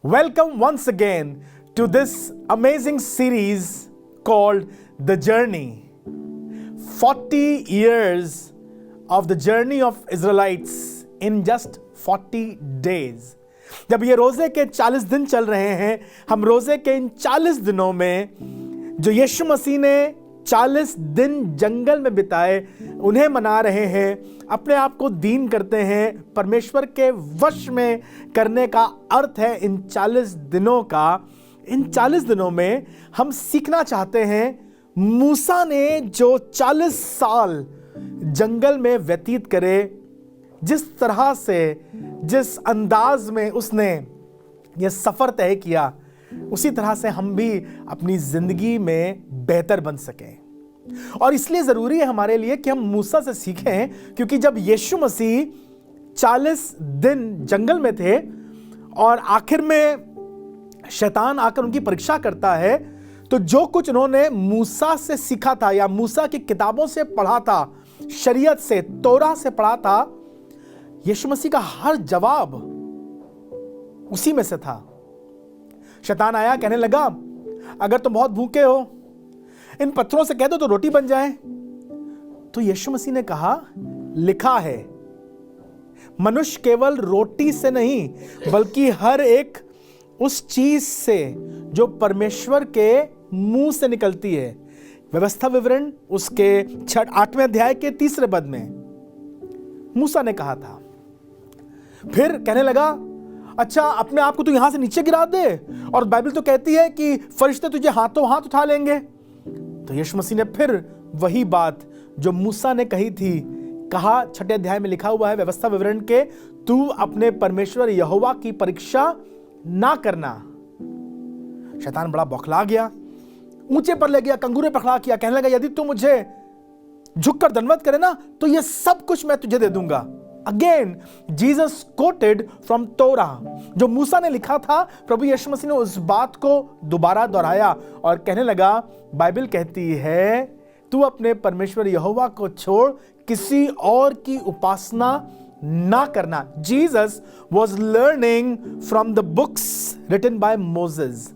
Welcome once again to this amazing series called The Journey. 40 years of the journey of Israelites in just 40 days. जब ये रोजे के 40 दिन चल रहे हैं, हम रोजे के इन 40 दिनों में जो यीशु मसीह ने 40 दिन जंगल में बिताए उन्हें मना रहे हैं, अपने आप को दीन करते हैं, परमेश्वर के वश में करने का अर्थ है इन 40 दिनों का। इन 40 दिनों में हम सीखना चाहते हैं मूसा ने जो 40 साल जंगल में व्यतीत करे, जिस तरह से जिस अंदाज में उसने ये सफर तय किया, उसी तरह से हम भी अपनी जिंदगी में बेहतर बन सकें। और इसलिए जरूरी है हमारे लिए कि हम मूसा से सीखें, क्योंकि जब यीशु मसीह 40 दिन जंगल में थे और आखिर में शैतान आकर उनकी परीक्षा करता है, तो जो कुछ उन्होंने मूसा से सीखा था या मूसा की किताबों से पढ़ा था, शरीयत से, तोरा से पढ़ा था, यीशु मसीह का हर जवाब उसी में से था। शैतान आया, कहने लगा अगर तुम बहुत भूखे हो, इन पत्थरों से कह दो तो रोटी बन जाए। तो यीशु मसीह ने कहा, लिखा है मनुष्य केवल रोटी से नहीं बल्कि हर एक उस चीज से जो परमेश्वर के मुंह से निकलती है। व्यवस्था विवरण उसके 8वें अध्याय के 3 पद में मूसा ने कहा था। फिर कहने लगा, अच्छा अपने आप को तू यहां से नीचे गिरा दे, और बाइबल तो कहती है कि फरिश्ते तुझे हाथों हाथ उठा लेंगे। तो यीशु मसीह ने फिर वही बात जो मूसा ने कही थी कहा, 6 अध्याय में लिखा हुआ है व्यवस्था विवरण के, तू अपने परमेश्वर यहोवा की परीक्षा ना करना। शैतान बड़ा बौखला गया, ऊंचे पर ले गया, कंगूरे पकड़ा किया, कहने लगा यदि तू मुझे झुककर दंडवत करे ना तो ये सब कुछ मैं तुझे दे दूंगा। अगेन जीसस कोटेड फ्रॉम तोरा, जो मूसा ने लिखा था, प्रभु यीशु मसीह ने उस बात को दोबारा दोहराया और कहने लगा, बाइबल कहती है तू अपने परमेश्वर यहोवा को छोड़ किसी और की उपासना ना करना। Jesus was learning from the books written by Moses.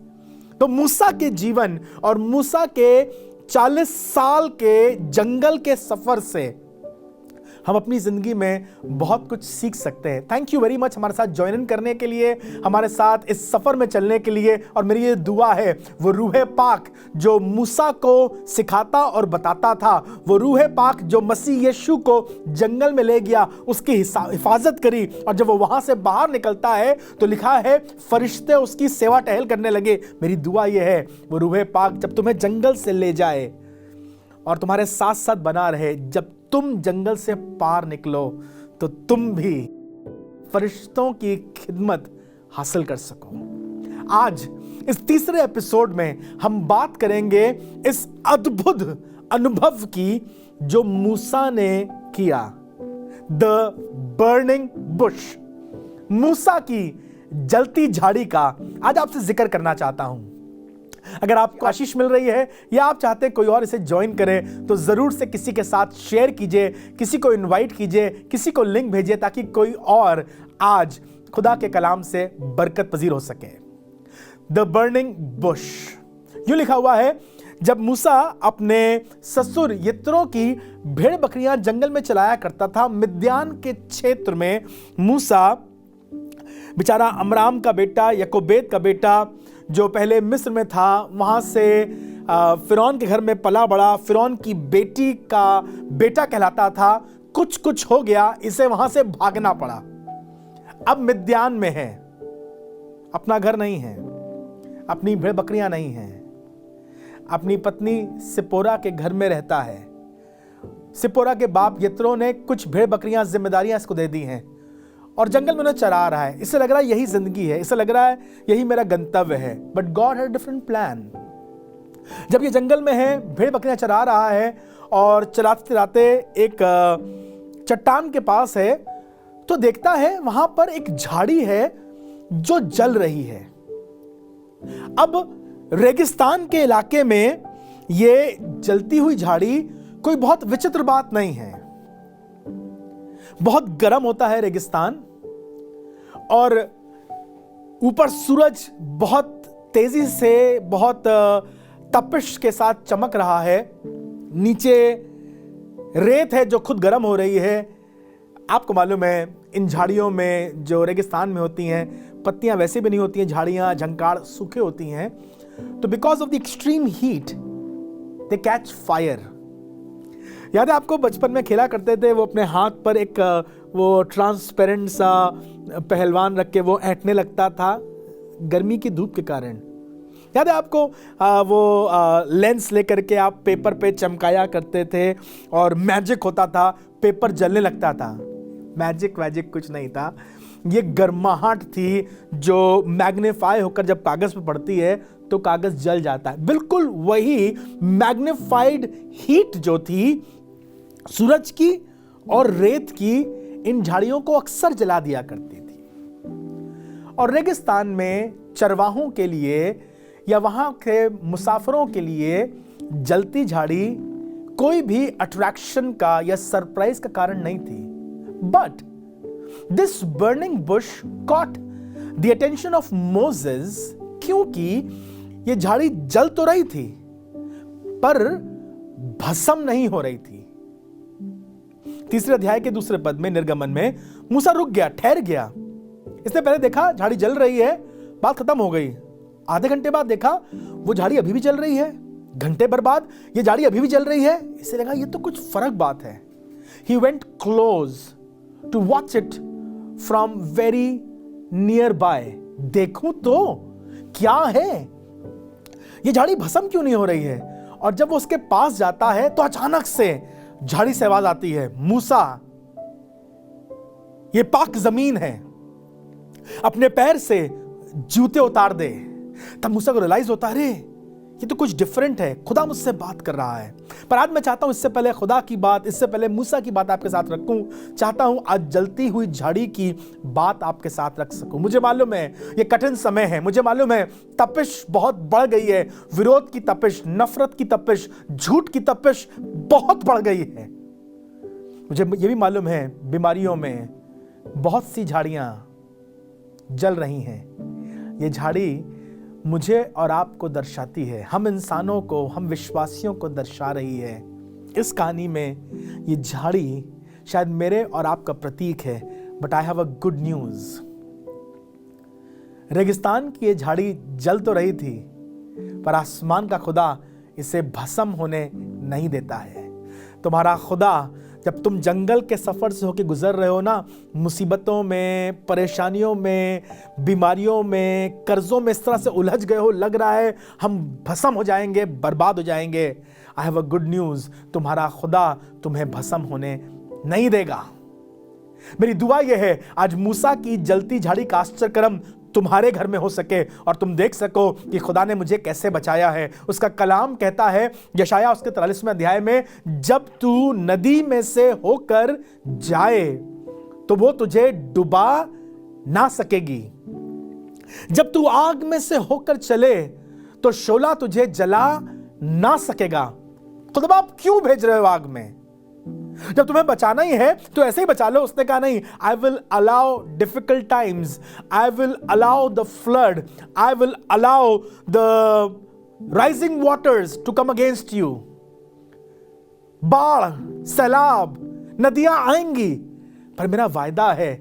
तो मूसा के जीवन और मूसा के 40 साल के जंगल के सफर से हम अपनी जिंदगी में बहुत कुछ सीख सकते हैं। थैंक यू वेरी मच हमारे साथ ज्वाइन इन करने के लिए, हमारे साथ इस सफर में चलने के लिए। और मेरी ये दुआ है, वो रूहे पाक जो मूसा को सिखाता और बताता था, वो रूहे पाक जो मसीह यीशु को जंगल में ले गया, उसकी हिफाजत करी, और जब वो वहां से बाहर निकलता है तो लिखा है फरिश्ते उसकी सेवा टहल करने लगे। मेरी दुआ ये है, वो रूहे पाक जब तुम्हें जंगल से ले जाए और तुम्हारे साथ साथ बना रहे, जब तुम जंगल से पार निकलो तो तुम भी फरिश्तों की खिदमत हासिल कर सको। आज इस 3रे एपिसोड में हम बात करेंगे इस अद्भुत अनुभव की जो मूसा ने किया, द बर्निंग बुश। मूसा की जलती झाड़ी का आज आपसे जिक्र करना चाहता हूं। अगर आपको आशीष मिल रही है या आप चाहते हैं कोई और इसे ज्वाइन करे, तो जरूर से किसी के साथ शेयर कीजिए, किसी को इनवाइट कीजिए, किसी को लिंक भेजिए, ताकि कोई और आज खुदा के कलाम से बरकत पजीर हो सके। द बर्निंग बुश, यूं लिखा हुआ है, जब मूसा अपने ससुर यित्रो की भेड़ बकरियां जंगल में चलाया करता था, मिद्यान के क्षेत्र में मूसा बेचारा अमराम का बेटा, यकोबेद का बेटा, जो पहले मिस्र में था, वहां से फिरौन के घर में पला बड़ा, फिरौन की बेटी का बेटा कहलाता था। कुछ हो गया, इसे वहां से भागना पड़ा। अब मिद्यान में है, अपना घर नहीं है, अपनी भेड़ बकरियां नहीं हैं, अपनी पत्नी सिपोरा के घर में रहता है। सिपोरा के बाप यित्रो ने कुछ भेड़ बकरियां जिम्मेदारियां इसको दे दी हैं और जंगल में उन्हें चरा रहा है। इसे लग रहा है यही जिंदगी है, इसे लग रहा है यही मेरा गंतव्य है। But God had different plan. जब ये जंगल में है, भेड़ बकरियां चरा रहा है और चराते चराते एक चट्टान के पास है, तो देखता है वहां पर एक झाड़ी है जो जल रही है। अब रेगिस्तान के इलाके में ये जलती हुई झाड़ी कोई बहुत विचित्र बात नहीं है। बहुत गर्म होता है रेगिस्तान, और ऊपर सूरज बहुत तेजी से, बहुत तपिश के साथ चमक रहा है, नीचे रेत है जो खुद गर्म हो रही है। आपको मालूम है इन झाड़ियों में जो रेगिस्तान में होती हैं, पत्तियां वैसे भी नहीं होती हैं, झाड़ियां झंकार सूखे होती हैं, तो because of the extreme heat they catch fire. याद है आपको बचपन में खेला करते थे, वो अपने हाथ पर एक वो ट्रांसपेरेंट सा पहलवान रख के वो ऐंठने लगता था गर्मी की धूप के कारण। याद है आपको वो लेंस लेकर के आप पेपर पे चमकाया करते थे और मैजिक होता था, पेपर जलने लगता था। मैजिक वैजिक कुछ नहीं था, ये गर्माहट थी जो मैग्नीफाई होकर जब कागज पर पड़ती है तो कागज जल जाता है। बिल्कुल वही मैग्नीफाइड हीट जो थी सूरज की और रेत की इन झाड़ियों को अक्सर जला दिया करती थी। और रेगिस्तान में चरवाहों के लिए या वहां के मुसाफिरों के लिए जलती झाड़ी कोई भी अट्रैक्शन का या सरप्राइज का कारण नहीं थी। But this burning Bush caught the attention of Moses, क्योंकि ये झाड़ी जल तो रही थी पर भस्म नहीं हो रही थी। तीसरे अध्याय के दूसरे पद में, निर्गमन में, मूसा रुक गया, ठहर गया। इसने पहले देखा झाड़ी जल रही है, बात खत्म हो गई। आधे घंटे बाद देखा वो झाड़ी अभी भी जल रही है, घंटे भर बाद ये झाड़ी अभी भी जल रही है। इसे लगा ये तो कुछ फर्क बात है। He went close to watch it from very nearby. देखूं तो क्या है, ये झाड़ी भस्म क्यों नहीं हो रही है। और जब वो उसके पास जाता है तो अचानक से झाड़ी से आवाज आती है, मूसा ये पाक जमीन है, अपने पैर से जूते उतार दे। तब मूसा को रियलाइज होता है, अरे ये तो कुछ डिफरेंट है, खुदा मुझसे बात कर रहा है। पर आज मैं चाहता हूं इससे पहले खुदा की बात, इससे पहले मूसा की बात आपके साथ रखूं, चाहता हूं आज जलती हुई झाड़ी की बात आपके साथ रख सकूं। मुझे मालूम है ये कठिन समय है, मुझे मालूम है तपिश बहुत बढ़ गई है, विरोध की तपिश, नफरत की तपिश, झूठ की तपिश बहुत बढ़ गई है। मुझे ये भी मालूम है बीमारियों में बहुत सी झाड़ियां जल रही हैं। ये झाड़ी मुझे और आपको दर्शाती है, हम इंसानों को, हम विश्वासियों को दर्शा रही है। इस कहानी में ये झाड़ी शायद मेरे और आपका प्रतीक है। But I have a good news. रेगिस्तान की ये झाड़ी जल तो रही थी पर आसमान का खुदा इसे भस्म होने नहीं देता है। तुम्हारा खुदा जब तुम जंगल के सफर से होकर गुजर रहे हो ना, मुसीबतों में, परेशानियों में, बीमारियों में, कर्जों में इस तरह से उलझ गए हो, लग रहा है हम भस्म हो जाएंगे, बर्बाद हो जाएंगे, I have a good news, तुम्हारा खुदा तुम्हें भस्म होने नहीं देगा। मेरी दुआ यह है आज मूसा की जलती झाड़ी का आश्चर्यक्रम तुम्हारे घर में हो सके और तुम देख सको कि खुदा ने मुझे कैसे बचाया है। उसका कलाम कहता है यशाया उसके 43वें अध्याय में, जब तू नदी में से होकर जाए तो वो तुझे डुबा ना सकेगी, जब तू आग में से होकर चले तो शोला तुझे जला ना सकेगा। खुदा आप क्यों भेज रहे हो आग में? जब तुम्हें बचाना ही है तो ऐसे ही बचा लो। उसने कहा नहीं, I will allow difficult times, I will allow the flood, I will allow the rising waters to come against you. बाढ़, सैलाब, नदियां आएंगी पर मेरा वायदा है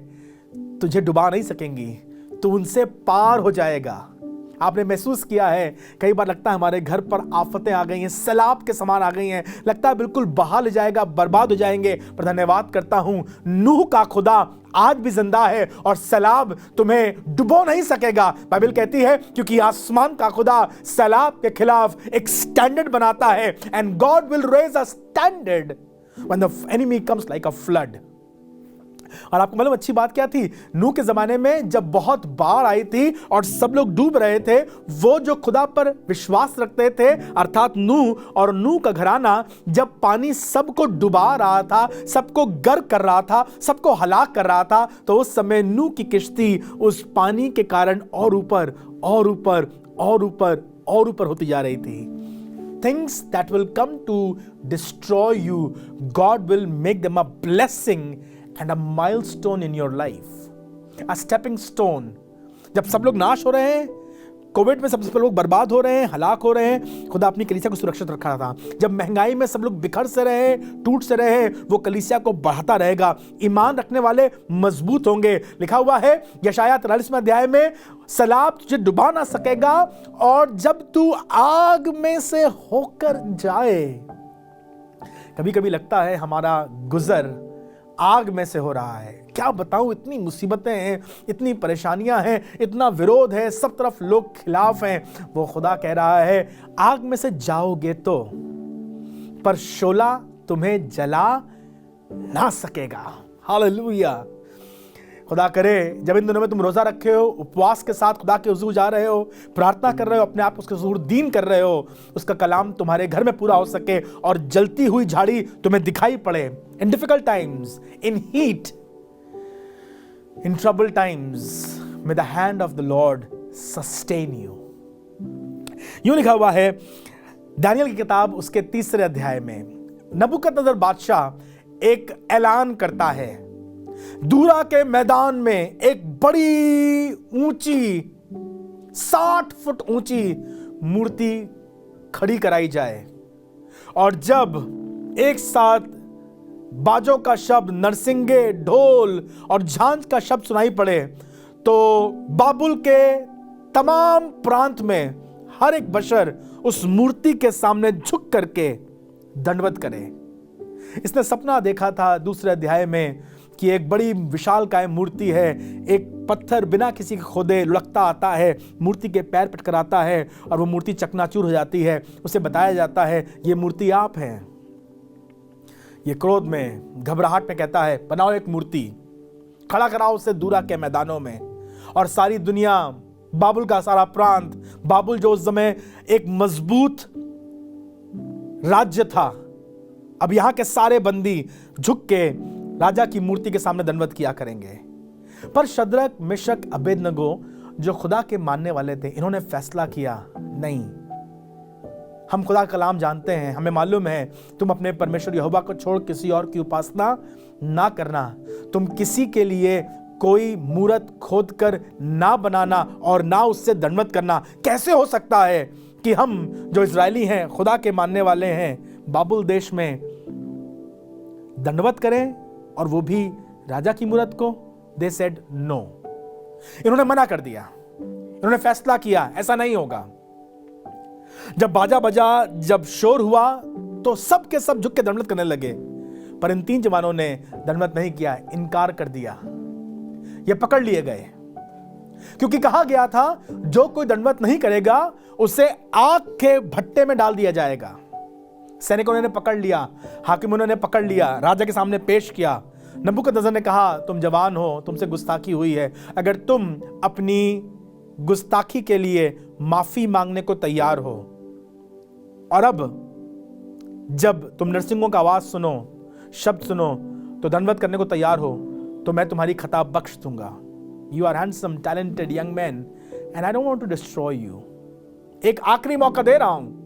तुझे डुबा नहीं सकेंगी, तू उनसे पार हो जाएगा। आपने महसूस किया है कई बार लगता है हमारे घर पर आफतें आ गई हैं, सैलाब के समान आ गई हैं, लगता है बिल्कुल बहा ले जाएगा, बर्बाद हो जाएंगे। पर धन्यवाद करता हूं नूह का खुदा आज भी जिंदा है और सैलाब तुम्हें डुबो नहीं सकेगा। बाइबल कहती है क्योंकि आसमान का खुदा सैलाब के खिलाफ एक स्टैंडर्ड बनाता है, and God will raise a standard when the enemy comes like a flood. और आपको मालूम अच्छी बात क्या थी? नूह के जमाने में जब बहुत बाढ़ आई थी और सब लोग डूब रहे थे, वो जो खुदा पर विश्वास रखते थे अर्थात नूह और नूह का घराना, जब पानी सबको डुबा रहा था, सबको गर्क कर रहा था, सबको हलाक कर रहा था, तो उस समय नूह की किश्ती उस पानी के कारण और ऊपर और ऊपर और ऊपर और ऊपर होती जा रही थी। Things that will come to destroy you, God will make them a blessing and a milestone in your life, a stepping stone, जब सब लोग नाश हो रहे हैं, कोविड में सब लोग बर्बाद हो रहे हैं, हलाक हो रहे हैं, खुदा अपनी कलीसिया को सुरक्षित रखा था। जब महंगाई में सब लोग बिखर से रहे, टूट से रहे, वो कलीसिया को बढ़ाता रहेगा। ईमान रखने वाले मजबूत होंगे। लिखा हुआ है यशायाह 43वें अध्याय में, सैलाब तुझे डुबा ना सकेगा, और जब तू आग में से होकर जाए। कभी कभी लगता है हमारा गुजर आग में से हो रहा है। क्या बताऊं, इतनी मुसीबतें हैं, इतनी परेशानियां हैं, इतना विरोध है, सब तरफ लोग खिलाफ हैं। वो खुदा कह रहा है आग में से जाओगे तो, पर शोला तुम्हें जला ना सकेगा। हालेलुया। खुदा करे जब इन दिनों में तुम रोजा रखे हो, उपवास के साथ खुदा के हुजूर जा रहे हो, प्रार्थना कर रहे हो, अपने आप उसके हुजूर दीन कर रहे हो, उसका कलाम तुम्हारे घर में पूरा हो सके और जलती हुई झाड़ी तुम्हें दिखाई पड़े। इन difficult times, in heat, in trouble times, may the hand of the Lord sustain you. यूं लिखा हुआ है दानियल की किताब उसके 3 अध्याय में, नबूकदनेस्सर बादशाह एक ऐलान करता है, दूरा के मैदान में एक बड़ी ऊंची 60 फुट ऊंची मूर्ति खड़ी कराई जाए, और जब एक साथ बाजों का शब्द, नरसिंगे, ढोल और झांझ का शब्द सुनाई पड़े, तो बाबुल के तमाम प्रांत में हर एक बशर उस मूर्ति के सामने झुक करके दंडवत करे। इसने सपना देखा था 2 अध्याय में कि एक बड़ी विशालकाय मूर्ति है, एक पत्थर बिना किसी के खोदे लुढ़कता आता है, मूर्ति के पैर पटकराता है और वो मूर्ति चकनाचूर हो जाती है। उसे बताया जाता है ये मूर्ति आप हैं। ये क्रोध में, घबराहट में कहता है बनाओ एक मूर्ति, खड़ा कराओ उसे दूरा के मैदानों में। और सारी दुनिया, बाबुल का सारा प्रांत, बाबुल जो उस समय एक मजबूत राज्य था, अब यहां के सारे बंदी झुक के राजा की मूर्ति के सामने दंडवत किया करेंगे। पर शद्रक, मेशक, अबेदनगो जो खुदा के मानने वाले थे, इन्होंने फैसला किया नहीं, हम खुदा का कलाम जानते हैं, हमें मालूम है तुम अपने परमेश्वर यहोवा को छोड़ किसी और की उपासना ना करना, तुम किसी के लिए कोई मूरत खोद कर ना बनाना और ना उससे दंडवत करना। कैसे हो सकता है कि हम जो इजरायली हैं, खुदा के मानने वाले हैं, बाबुल देश में दंडवत करें और वो भी राजा की मूरत को? They said no. इन्होंने मना कर दिया, इन्होंने फैसला किया ऐसा नहीं होगा। जब बाजा बजा, जब शोर हुआ, तो सब के सब झुक के दंडवत करने लगे, पर इन 3 जवानों ने दंडवत नहीं किया, इनकार कर दिया। ये पकड़ लिए गए, क्योंकि कहा गया था जो कोई दंडवत नहीं करेगा उसे आग के भट्टे में डाल दिया जाएगा। सैनिकों ने पकड़ लिया, हाकिमों ने पकड़ लिया, राजा के सामने पेश किया। नबूकदनेस्सर ने कहा तुम जवान हो, तुमसे गुस्ताखी हुई है, अगर तुम अपनी गुस्ताखी के लिए माफी मांगने को तैयार हो, और अब जब तुम नरसिंगों का आवाज सुनो, शब्द सुनो, तो दंडवत करने को तैयार हो, तो मैं तुम्हारी खता बख्श दूंगा। You are handsome, talented young man, and I don't want to destroy you. एक आखिरी मौका दे रहा हूं।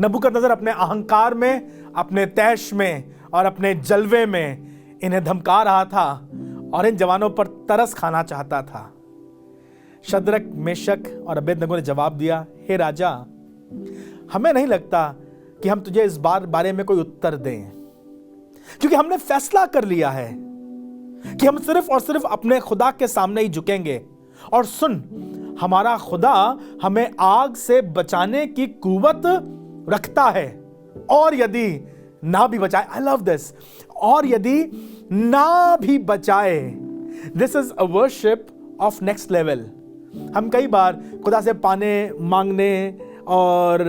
नबूकदनेस्सर अपने अहंकार में, अपने तैश में और अपने जलवे में इन्हें धमका रहा था और इन जवानों पर तरस खाना चाहता था। शद्रक, मेशक और अबेदनगो ने जवाब दिया, हे राजा, हमें नहीं लगता कि हम तुझे इस बारे में कोई उत्तर दें, क्योंकि हमने फैसला कर लिया है कि हम सिर्फ और सिर्फ अपने खुदा के सामने ही झुकेंगे। और सुन, हमारा खुदा हमें आग से बचाने की कुव्वत रखता है, और यदि ना भी बचाए, आई लव दिस, और यदि ना भी बचाए, this is a worship of next level. हम कई बार खुदा से पाने, मांगने और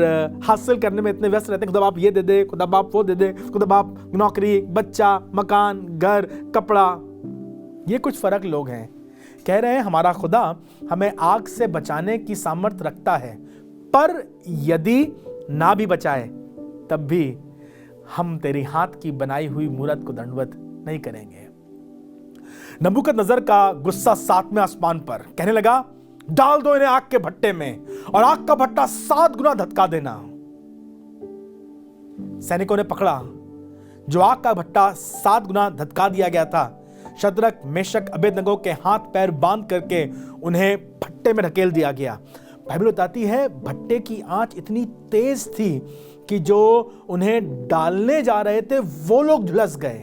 हासिल करने में इतने व्यस्त रहते हैं, खुदा बाप ये दे दे, खुदा बाप वो दे दे, खुदा बाप नौकरी, बच्चा, मकान, घर, कपड़ा। ये कुछ फर्क लोग हैं, कह रहे हैं हमारा खुदा हमें आग से बचाने की सामर्थ्य रखता है, पर यदि ना भी बचाए तब भी हम तेरी हाथ की बनाई हुई मूरत को दंडवत नहीं करेंगे। नबूकदनेस्सर का गुस्सा 7वें आसमान पर, कहने लगा डाल दो इन्हें आग के भट्टे में, और आग का भट्टा 7 गुना धधका देना। सैनिकों ने पकड़ा जो आग का भट्टा 7 गुना धधका दिया गया था। शद्रक, मेशक, अबेदनगो के हाथ पैर बांध करके उन्हें भट्टे में ढकेल दिया गया। बाइबल बताती है भट्टे की आंच इतनी तेज थी कि जो उन्हें डालने जा रहे थे वो लोग झुलस गए।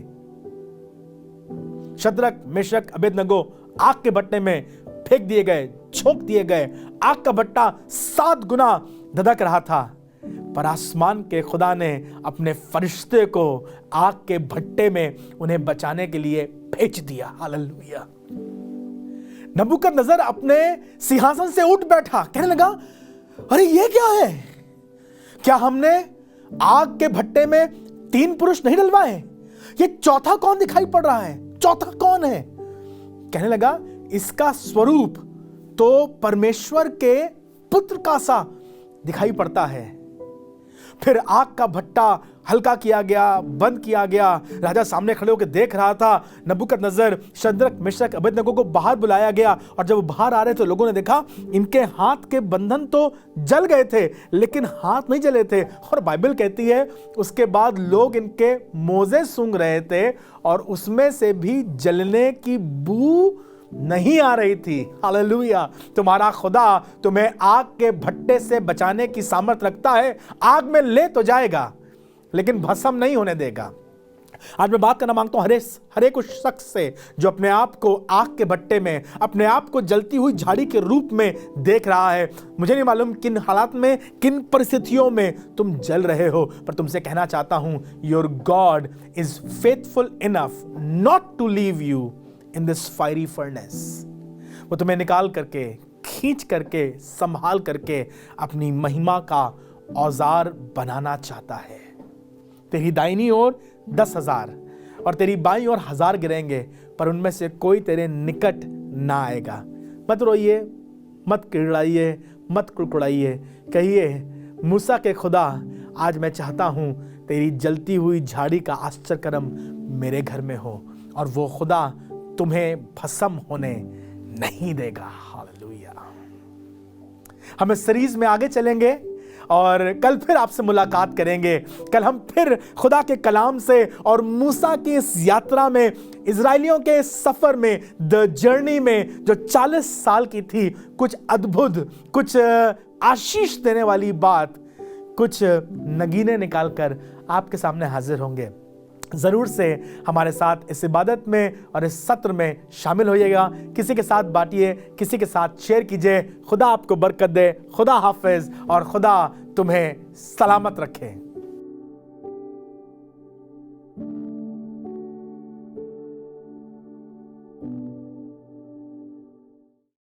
शद्रक, मेशक, अबेदनगो आग के भट्टे में फेंक दिए गए, झोंक दिए गए। आग का भट्टा 7 गुना धधक रहा था, पर आसमान के खुदा ने अपने फरिश्ते को आग के भट्टे में उन्हें बचाने के लिए भेज दिया। हालेलुया। नबूकदनेस्सर अपने सिंहासन से उठ बैठा, कहने लगा, अरे ये क्या है? क्या हमने आग के भट्टे में 3 पुरुष नहीं डलवाए? ये चौथा कौन दिखाई पड़ रहा है? चौथा कौन है? कहने लगा, इसका स्वरूप तो परमेश्वर के पुत्र का सा दिखाई पड़ता है। फिर आग का भट्टा हल्का किया गया, बंद किया गया। राजा सामने खड़े होकर देख रहा था। नबूकदनेस्सर, शद्रक, मेशक, अबेदनगो को बाहर बुलाया गया और जब वो बाहर आ रहे तो लोगों ने देखा इनके हाथ के बंधन तो जल गए थे लेकिन हाथ नहीं जले थे। और बाइबल कहती है उसके बाद लोग इनके मोजे सूंघ रहे थे और उसमें से भी जलने की बू नहीं आ रही थी। हालेलुया। तुम्हारा खुदा तुम्हें आग के भट्टे से बचाने की सामर्थ रखता है। आग में ले तो जाएगा लेकिन भस्म नहीं होने देगा। आज मैं बात करना मांगता हूं हर एक उस शख्स से जो अपने आप को आग के भट्टे में, अपने आप को जलती हुई झाड़ी के रूप में देख रहा है। मुझे नहीं मालूम किन हालात में, किन परिस्थितियों में तुम जल रहे हो, पर तुमसे कहना चाहता हूं, your God is faithful enough not to leave you in this fiery furnace. वो तुम्हें निकाल करके, खींच करके, संभाल करके अपनी महिमा का औजार बनाना चाहता है। तेरी दाहिनी ओर 10,000 और तेरी बाईं ओर 1,000 गिरेंगे पर उनमें से कोई तेरे निकट ना आएगा। मत रोइए, मत किड़ाइए, मत कुड़कुड़ाइए। कहिए, मूसा के खुदा, आज मैं चाहता हूं तेरी जलती हुई झाड़ी का आश्चर्य कर्म मेरे घर में हो और वो खुदा तुम्हें भस्म होने नहीं देगा। हालेलुया। हम इस सीरीज में आगे चलेंगे और कल फिर आपसे मुलाकात करेंगे। कल हम फिर खुदा के कलाम से और मूसा की इस यात्रा में, इजराइलियों के इस सफर में, द जर्नी में जो 40 साल की थी, कुछ अद्भुत, कुछ आशीष देने वाली बात, कुछ नगीने निकालकर आपके सामने हाजिर होंगे। जरूर से हमारे साथ इस इबादत में और इस सत्र में शामिल होइएगा। किसी के साथ बांटिए, किसी के साथ शेयर कीजिए। खुदा आपको बरकत दे। खुदा हाफिज और खुदा तुम्हें सलामत रखे।